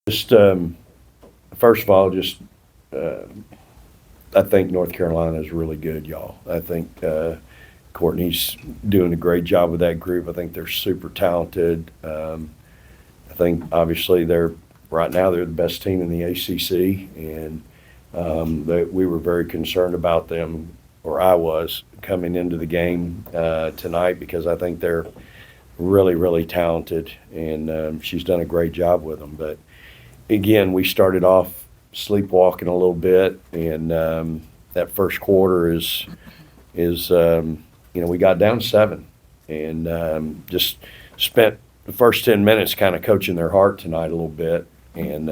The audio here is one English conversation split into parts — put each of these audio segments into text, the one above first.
Just first of all, just I think North Carolina is really good, y'all. I think Courtney's doing a great job with that group. I think they're super talented. I think obviously right now they're the best team in the ACC, and we were very concerned about them, or I was, coming into the game tonight because I think they're really, really talented, and she's done a great job with them. But again, we started off sleepwalking a little bit, and that first quarter is we got down 7, and just spent the first 10 minutes kind of coaching their heart tonight a little bit, and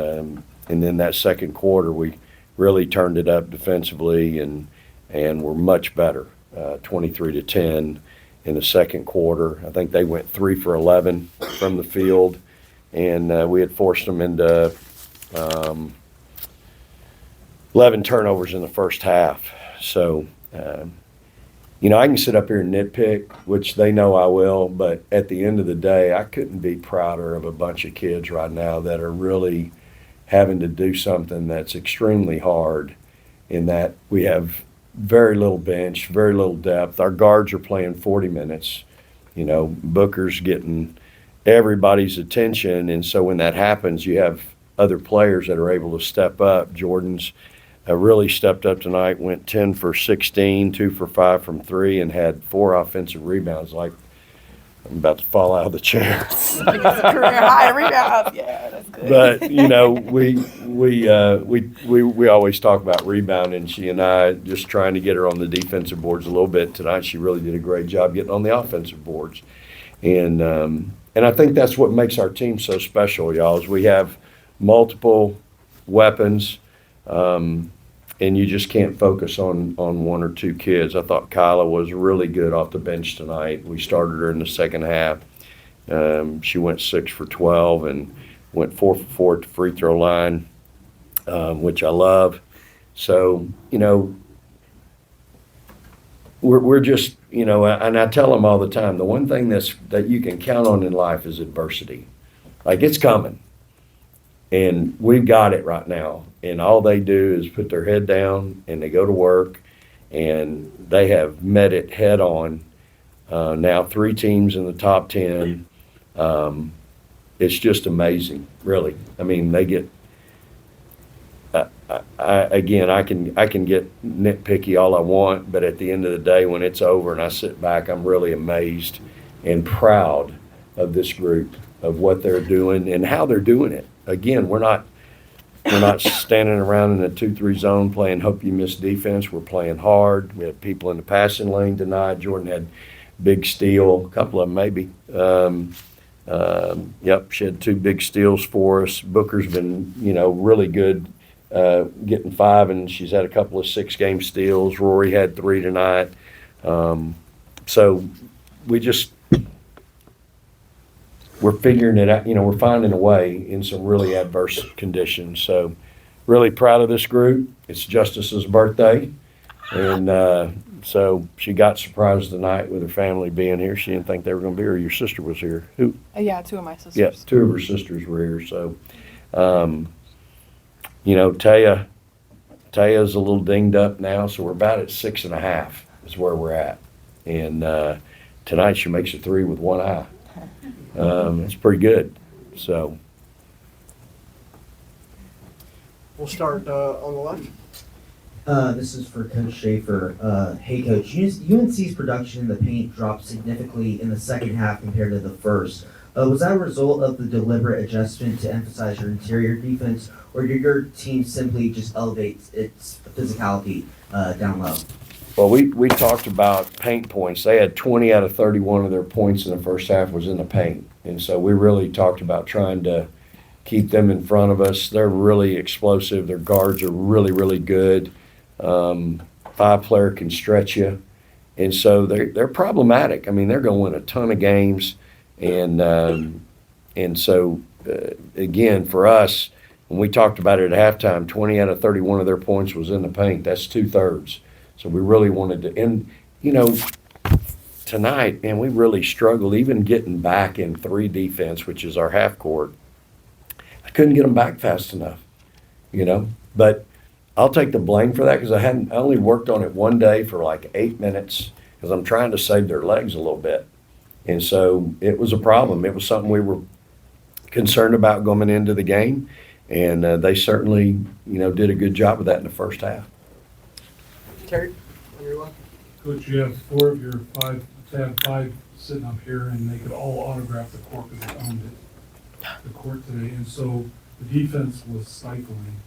then that second quarter we really turned it up defensively, and we're much better, 23-10 in the second quarter. I think they went 3 for 11 from the field, and we had forced them into 11 turnovers in the first half. So, I can sit up here and nitpick, which they know I will, but at the end of the day, I couldn't be prouder of a bunch of kids right now that are really having to do something that's extremely hard, in that we have very little bench, very little depth. Our guards are playing 40 minutes. Booker's getting everybody's attention, and so when that happens, you have other players that are able to step up. Jordan's really stepped up tonight, went 10 for 16, 2 for 5 from 3, and had 4 offensive rebounds. Like, I'm about to fall out of the chair. It's a career high rebound. Yeah, that's good. But we always talk about rebounding. She and I just trying to get her on the defensive boards a little bit tonight. She really did a great job getting on the offensive boards, and I think that's what makes our team so special, y'all. Is we have multiple weapons. And you just can't focus on one or two kids. I thought Kyla was really good off the bench tonight. We started her in the second half. She went 6 for 12 and went 4 for 4 at the free throw line, which I love. So, we're just, and I tell them all the time, the one thing that you can count on in life is adversity. Like, it's coming. And we've got it right now. And all they do is put their head down and they go to work, and they have met it head on. Now 3 teams in the top 10. It's just amazing, really. I mean, they get. I can get nitpicky all I want, but at the end of the day, when it's over and I sit back, I'm really amazed and proud of this group, of what they're doing and how they're doing it. Again, we're not standing around in a 2-3 zone playing hope you miss defense. We're playing hard. We had people in the passing lane tonight. Jordan had big steal, a couple of them maybe. She had 2 big steals for us. Booker's been, really good, getting 5, and she's had a couple of 6-game steals. Rori had 3 tonight. So we're figuring it out. We're finding a way in some really adverse conditions. So really proud of this group. It's Justice's birthday. And so she got surprised tonight with her family being here. She didn't think they were going to be here. Your sister was here. Who? Yeah, 2 of my sisters. Yeah, 2 of her sisters were here. So, Taya's a little dinged up now. So we're about at 6.5 is where we're at. And tonight she makes a 3 with one eye. It's pretty good. So we'll start on the left. This is for Coach Schaefer. Hey, Coach, UNC's production in the paint dropped significantly in the second half compared to the first. Was that a result of the deliberate adjustment to emphasize your interior defense, or did your team simply just elevate its physicality down low? Well, we talked about paint points. They had 20 out of 31 of their points in the first half was in the paint. And so we really talked about trying to keep them in front of us. They're really explosive. Their guards are really, really good. 5-player can stretch you. And so they're problematic. I mean, they're going to win a ton of games. And so, again, for us, when we talked about it at halftime, 20 out of 31 of their points was in the paint. That's 2/3. So we really wanted to, and tonight, man, we really struggled even getting back in 3 defense, which is our half court. I couldn't get them back fast enough, you know. But I'll take the blame for that because I only worked on it one day for like 8 minutes because I'm trying to save their legs a little bit. And so it was a problem. It was something we were concerned about going into the game, and they certainly, did a good job of that in the first half. Terry, on your left. Coach, you have 4 of your 5, to have 5 sitting up here, and they could all autograph the court because they owned it, the court today. And so the defense was stifling.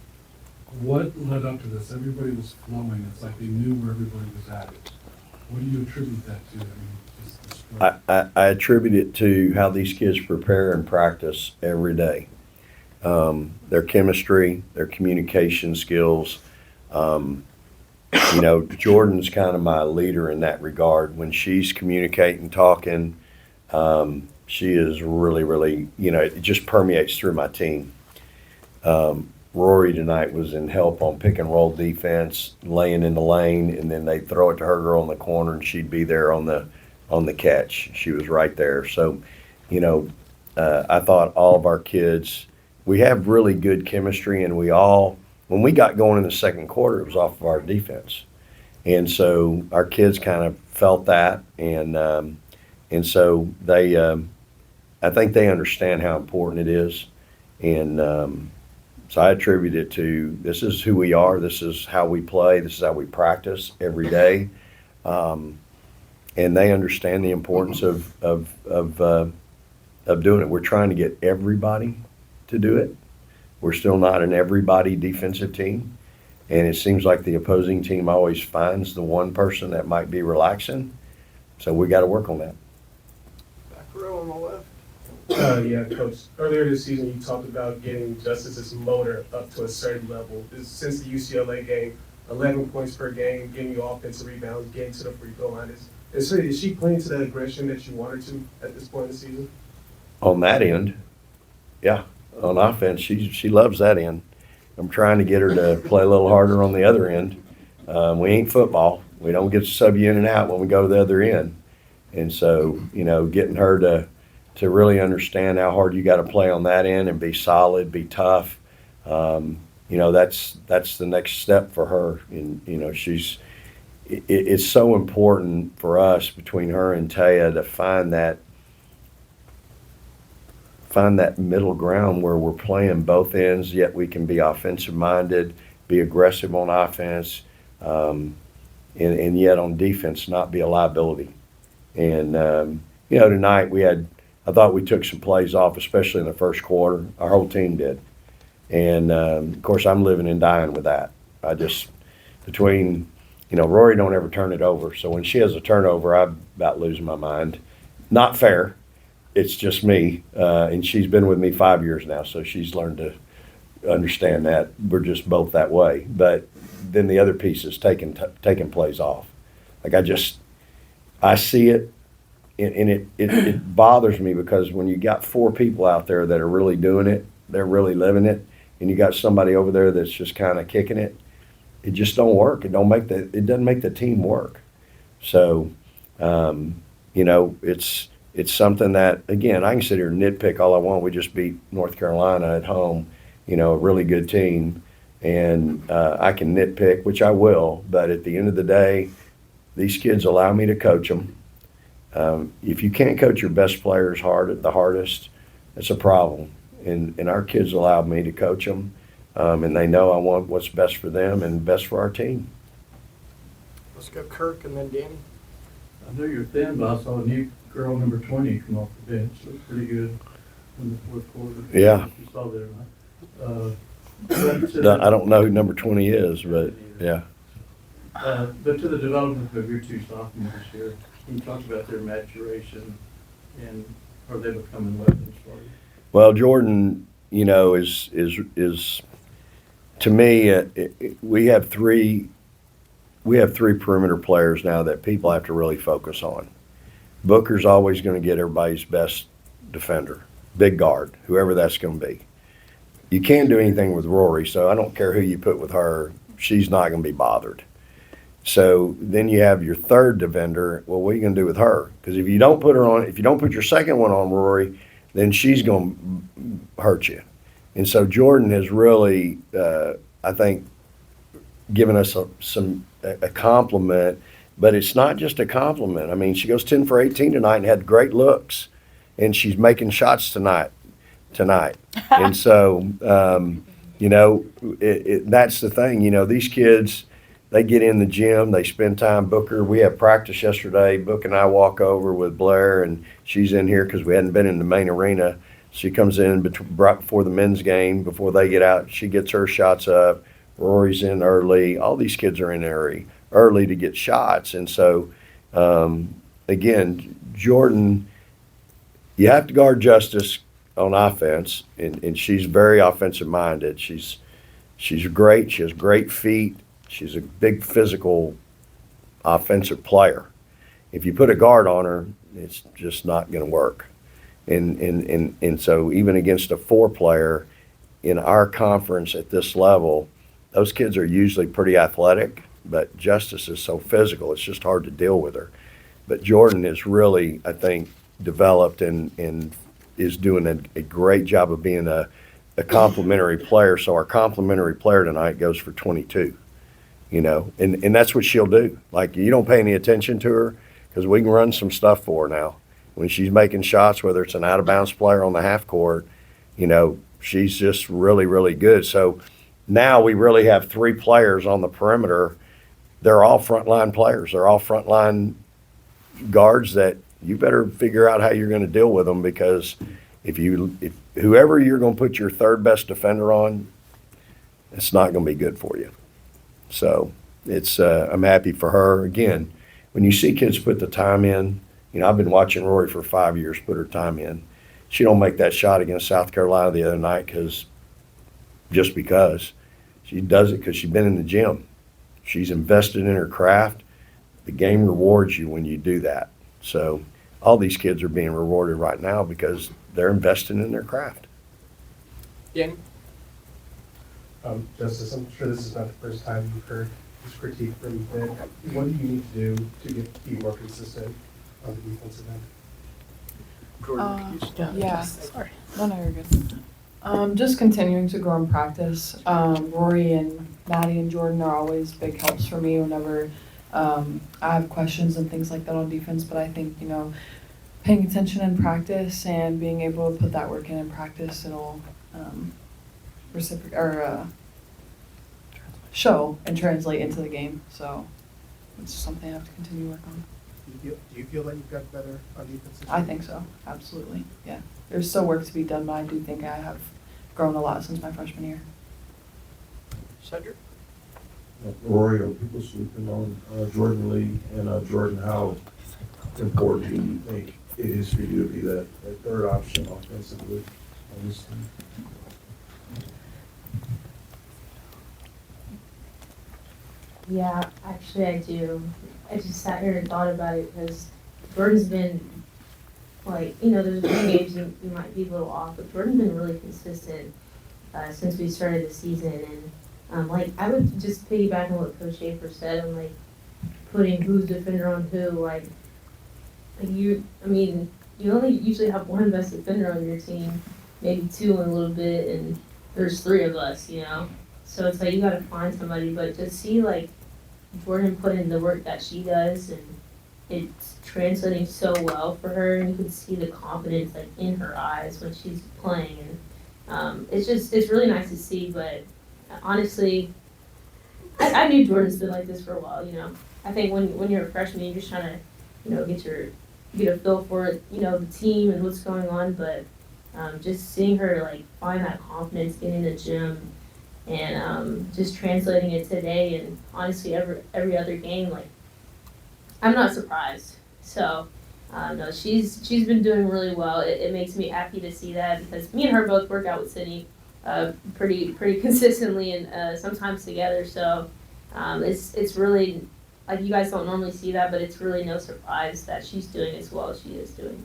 What led up to this? Everybody was flowing. It's like they knew where everybody was at. What do you attribute that to? I mean, just the spread. I attribute it to how these kids prepare and practice every day. Their chemistry, their communication skills. Jordan's kind of my leader in that regard. When she's communicating, talking, she is really, really, it just permeates through my team. Rori tonight was in help on pick and roll defense, laying in the lane, and then they'd throw it to her girl in the corner, and she'd be there on the catch. She was right there. So, I thought all of our kids, we have really good chemistry, and when we got going in the second quarter, it was off of our defense. And so our kids kind of felt that, and so they, I think they understand how important it is. And so I attribute it to, this is who we are, this is how we play, this is how we practice every day. And they understand the importance of doing it. We're trying to get everybody to do it. We're still not an everybody defensive team. And it seems like the opposing team always finds the one person that might be relaxing. So we got to work on that. Back row on the left. Yeah, Coach. Earlier this season, you talked about getting Justice's motor up to a certain level. Since the UCLA game, 11 points per game, getting you offensive rebounds, getting to the free throw line. Is she playing to the aggression that you want her to at this point in the season? On that end, yeah. On offense, she loves that end. I'm trying to get her to play a little harder on the other end. We ain't football. We don't get to sub you in and out when we go to the other end. And so, getting her to really understand how hard you got to play on that end and be solid, be tough, that's the next step for her. And, it's so important for us between her and Taya to find that middle ground where we're playing both ends, yet we can be offensive minded, be aggressive on offense, and yet on defense not be a liability. And tonight I thought we took some plays off, especially in the first quarter. Our whole team did. And of course I'm living and dying with that. Rori don't ever turn it over. So when she has a turnover, I'm about losing my mind. Not fair. It's just me, and she's been with me 5 years now, so she's learned to understand that we're just both that way. But then the other piece is taking plays off. Like I see it, and it bothers me because when you got 4 people out there that are really doing it, they're really living it, and you got somebody over there that's just kind of kicking it, it just don't work. It doesn't make the team work. So, it's something that, again, I can sit here and nitpick all I want. We just beat North Carolina at home, a really good team. And I can nitpick, which I will, but at the end of the day, these kids allow me to coach them. If you can't coach your best players the hardest, it's a problem. And our kids allow me to coach them, and they know I want what's best for them and best for our team. Let's go Kirk and then Danny. I know you're thin, but I saw a new girl, number 20, come off the bench. Looked pretty good in the fourth quarter. Yeah. You saw that, right? I don't know who number 20 is, but yeah. But to the development of your 2 sophomores here, you talked about their maturation, and are they becoming weapons for you? Well, Jordan, is to me, we have 3 perimeter players now that people have to really focus on. Booker's always going to get everybody's best defender, big guard, whoever that's going to be. You can't do anything with Rori, so I don't care who you put with her. She's not going to be bothered. So then you have your third defender. Well, what are you going to do with her? Because if you don't put your second one on Rori, then she's going to hurt you. And so Jordan has really, I think, given us a compliment, but it's not just a compliment. I mean, she goes 10 for 18 tonight and had great looks, and she's making shots tonight. And so, you know, that's the thing. You know, these kids, they get in the gym, they spend time. Booker, we had practice yesterday. Book and I walk over with Blair, and she's in here because we hadn't been in the main arena. She comes in right before the men's game, before they get out. She gets her shots up. Rori's in early. All these kids are in early to get shots. And so, again, Jordan, you have to guard Justice on offense, and she's very offensive minded. She's great. She has great feet. She's a big physical offensive player. If you put a guard on her, it's just not going to work. And so even against a 4-player in our conference at this level, those kids are usually pretty athletic, but Justice is so physical, it's just hard to deal with her. But Jordan is really, I think, developed and is doing a great job of being a complimentary player. So our complimentary player tonight goes for 22, you know, and that's what she'll do. Like, you don't pay any attention to her because we can run some stuff for her now. When she's making shots, whether it's an out-of-bounds player on the half court, you know, she's just really, really good. So now we really have 3 players on the perimeter. They're all frontline players. They're all frontline guards that you better figure out how you're going to deal with them, because if whoever you're going to put your third best defender on, it's not going to be good for you. So it's I'm happy for her. Again, when you see kids put the time in, you know, I've been watching Rori for 5 years put her time in. She don't make that shot against South Carolina the other night because she does it because she's been in the gym. She's invested in her craft. The game rewards you when you do that. So all these kids are being rewarded right now because they're investing in their craft. Danny? Justice, I'm sure this is not the first time you've heard this critique from Ben. What do you need to do to be more consistent on the defensive end? Jordan, can you Yeah. Sorry. No, you're good. Just continuing to grow in practice. Rory and Maddie and Jordan are always big helps for me whenever I have questions and things like that on defense. But I think, you know, paying attention in practice and being able to put that work in practice, it'll show and translate into the game. So it's something I have to continue to work on. Do you feel like you've got better on defense? I think so, absolutely, yeah. There's still work to be done, but I do think I have grown a lot since my freshman year. Cedric? Rori, are people sleeping on Jordan Lee and Jordan? How important do you think it is for you to be that third option offensively on this team? Yeah, actually I do. I just sat here and thought about it because Jordan's been, like, you know, there's a few games you might be a little off, but Jordan's been really consistent since we started the season. And, like, I would just piggyback on what Coach Schaefer said on, like, putting who's defender on who. Like you only usually have one best defender on your team, maybe 2 in a little bit, and there's 3 of us, you know? So it's like you gotta find somebody, but to see, like, Jordan put in the work that she does, and it's translating so well for her, and you can see the confidence, like, in her eyes when she's playing, and it's really nice to see. But honestly, I knew Jordan's been like this for a while, you know. I think when you're a freshman, you're just trying to, you know, get a feel for it, you know, the team and what's going on, but just seeing her, like, find that confidence, get in the gym, and just translating it today, and honestly every other game, like, I'm not surprised. So no, she's been doing really well. It makes me happy to see that, because me and her both work out with Sydney pretty consistently, and sometimes together. So it's really, like, you guys don't normally see that, but it's really no surprise that she's doing as well as she is doing.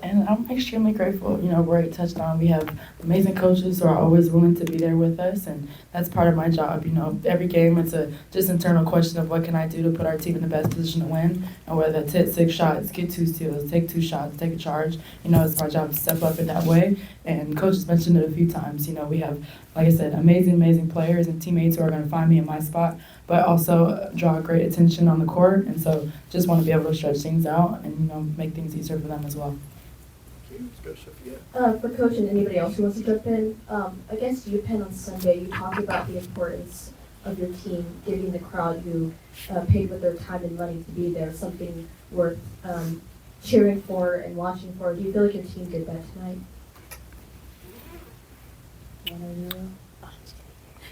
And I'm extremely grateful. You know, Roy touched on, we have amazing coaches who are always willing to be there with us, and that's part of my job. You know, every game it's a just internal question of what can I do to put our team in the best position to win, and whether that's hit 6 shots, get 2 steals, take 2 shots, take a charge. You know, it's my job to step up in that way. And Coach has mentioned it a few times. You know, we have, like I said, amazing players and teammates who are going to find me in my spot, but also draw great attention on the court. And so just want to be able to stretch things out and, you know, make things easier for them as well. Let's go, Sophia. For Coach and anybody else who wants to jump in, against UPenn on Sunday, you talked about the importance of your team giving the crowd who paid with their time and money to be there something worth cheering for and watching for. Do you feel like your team did that tonight?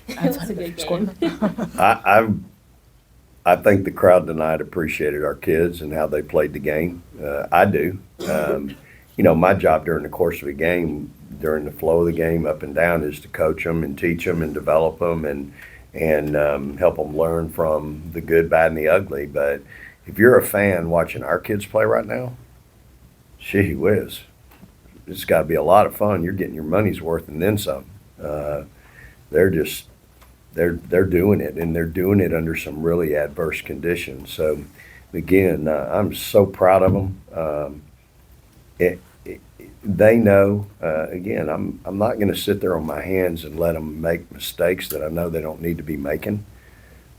That's a good game. I think the crowd tonight appreciated our kids and how they played the game. I do. You know, my job during the course of a game, during the flow of the game, up and down, is to coach them and teach them and develop them and help them learn from the good, bad, and the ugly. But if you're a fan watching our kids play right now, gee whiz, it's got to be a lot of fun. You're getting your money's worth and then some. They're doing it, and they're doing it under some really adverse conditions. So, again, I'm so proud of them. They know, again, I'm not going to sit there on my hands and let them make mistakes that I know they don't need to be making.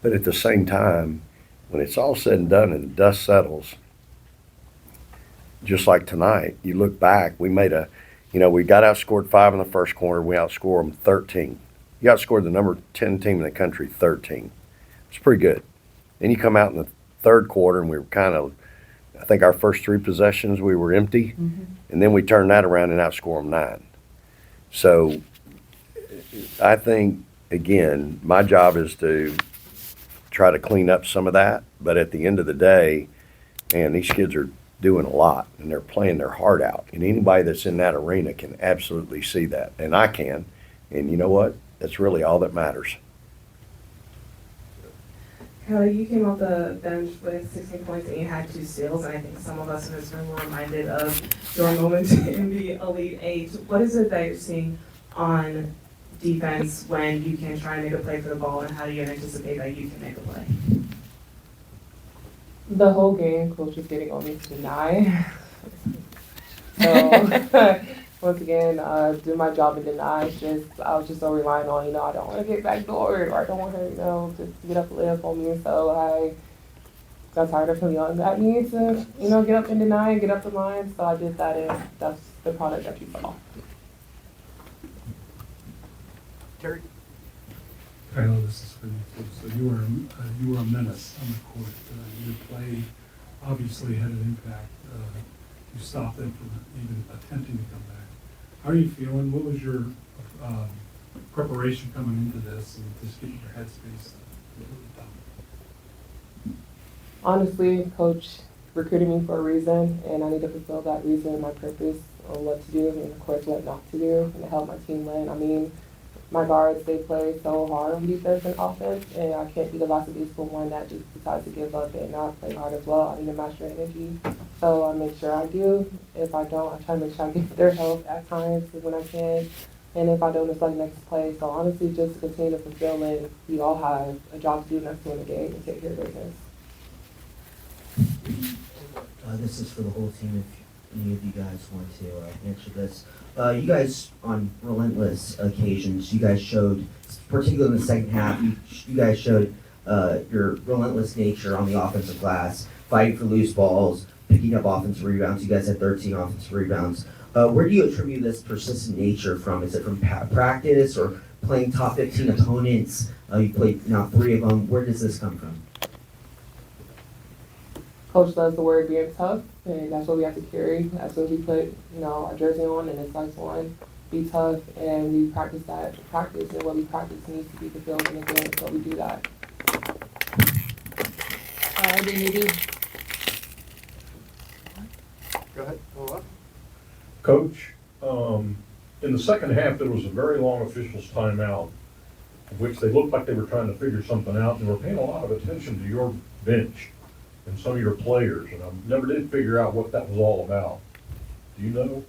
But at the same time, when it's all said and done and the dust settles, just like tonight, you look back, we got outscored 5 in the first quarter, we outscored them 13. You outscored the number 10 team in the country 13. It's pretty good. Then you come out in the third quarter and we were I think our first 3 possessions we were empty, and then we turned that around and outscored them 9. So I think, again, my job is to try to clean up some of that, but at the end of the day, man, these kids are doing a lot and they're playing their heart out, and anybody that's in that arena can absolutely see that, and I can, and you know what? That's really all that matters. Kyla, you came off the bench with 16 points and you had 2 steals, and I think some of us in this room were reminded of your moment in the Elite Eight. What is it that you're seeing on defense when you can try and make a play for the ball, and how do you anticipate that you can make a play? The whole game, Coach was getting on me to deny. So, once again, do my job and deny. I was just so relying on, I don't want to get backdoored, or I don't want her, just get up and lay up on me. So I got tired of him yelling at me to, get up and deny and get up the line. So I did that, and that's the product that you saw. Terry? Kyla, this is for you. So you were a menace on the court. Your play obviously had an impact. You stopped them from even attempting to come back. How are you feeling? What was your preparation coming into this, and just getting your headspace Honestly, Coach recruited me for a reason, and I need to fulfill that reason and my purpose on what to do, and of course what not to do, and to help my team win. I mean, my guards, they play so hard on defense and offense, and I can't be the last of these for one that just decides to give up and not play hard as well. I need to match their energy, so I make sure I do. If I don't, I try to make sure I give their help at times when I can, and if I don't, it's like next play. So honestly, just continue to fulfill it. We all have a job to do next to win the game and take care of business. This is for the whole team, if any of you guys want to answer this. You guys, on relentless occasions, you guys showed, particularly in the second half, you guys showed your relentless nature on the offensive glass, fighting for loose balls, picking up offensive rebounds. You guys had 13 offensive rebounds. Where do you attribute this persistent nature from? Is it from practice or playing top 15 opponents? You played now 3 of them. Where does this come from? Coach loves the word being tough, and that's what we have to carry. That's what we put, our jersey on and it's size on. Be tough, and we practice that. Practice, and what we practice needs to be fulfilled in the game, so we do that. Go ahead, follow up. Coach, in the second half, there was a very long officials timeout, of which they looked like they were trying to figure something out, and they were paying a lot of attention to your bench and some of your players, and I never did figure out what that was all about. Do you know?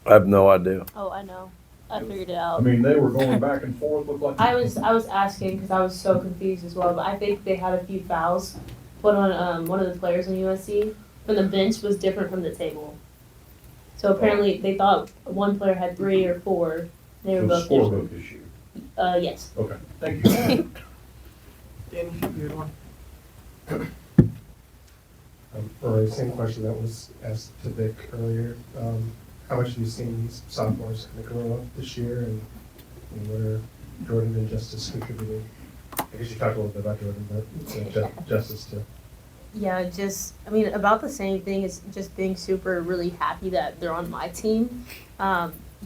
I have no idea. Oh, I know. I figured it I out. mean, they were going back and forth, looked like. I was asking because I was so confused as well, but I think they had a few fouls put on one of the players in USC, but the bench was different from the table. So apparently they thought one player had 3 or 4. They were It was both different. scorebook issue. Yes. Okay, thank you. Danny, you had one? Rori, same question that was asked to Vic earlier. How much have you seen these sophomores kind of grow up this year, and what are Jordan and Justice contributing? I guess you talked a little bit about Jordan, but Justice too. Yeah, I mean, about the same thing is just being super really happy that they're on my team.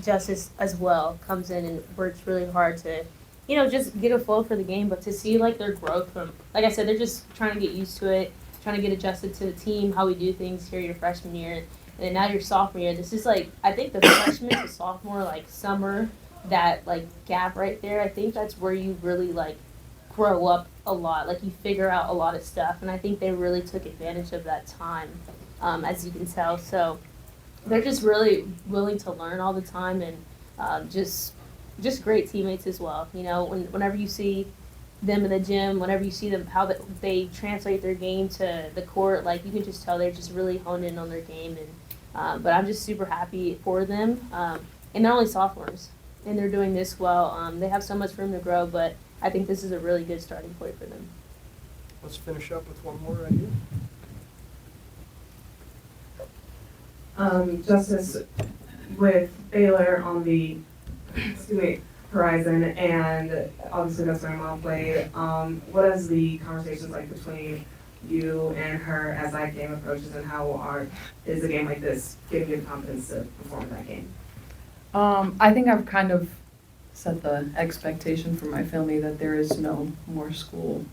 Justice as well comes in and works really hard to, just get a flow for the game, but to see like their growth from, like I said, they're just trying to get used to it, trying to get adjusted to the team, how we do things here your freshman year, and then now your sophomore year. This is like, I think the freshman to sophomore, like summer, that like gap right there, I think that's where you really like grow up a lot, like you figure out a lot of stuff, and I think they really took advantage of that time, as you can tell. So they're just really willing to learn all the time, and just great teammates as well. Whenever you see them in the gym, whenever you see them how they translate their game to the court, like you can just tell they're just really honed in on their game. And but I'm just super happy for them, and they're only sophomores, and they're doing this well. They have so much room to grow, but I think this is a really good starting point for them. Let's finish up with one more right here. Justice, with Baylor on the horizon, and obviously that's where my mom played, what is the conversations like between you and her as that game approaches, and is a game like this giving you the confidence to perform in that game? I think I've kind of set the expectation for my family that there is no more school,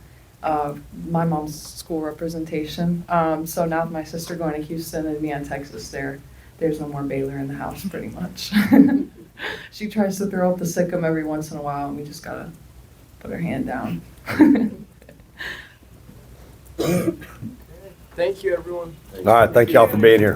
my mom's school representation. So now with my sister going to Houston and me in Texas, there's no more Baylor in the house pretty much. She tries to throw up the sick'em every once in a while, and we just gotta put her hand down. Thank you, everyone. All right, thank y'all for being here.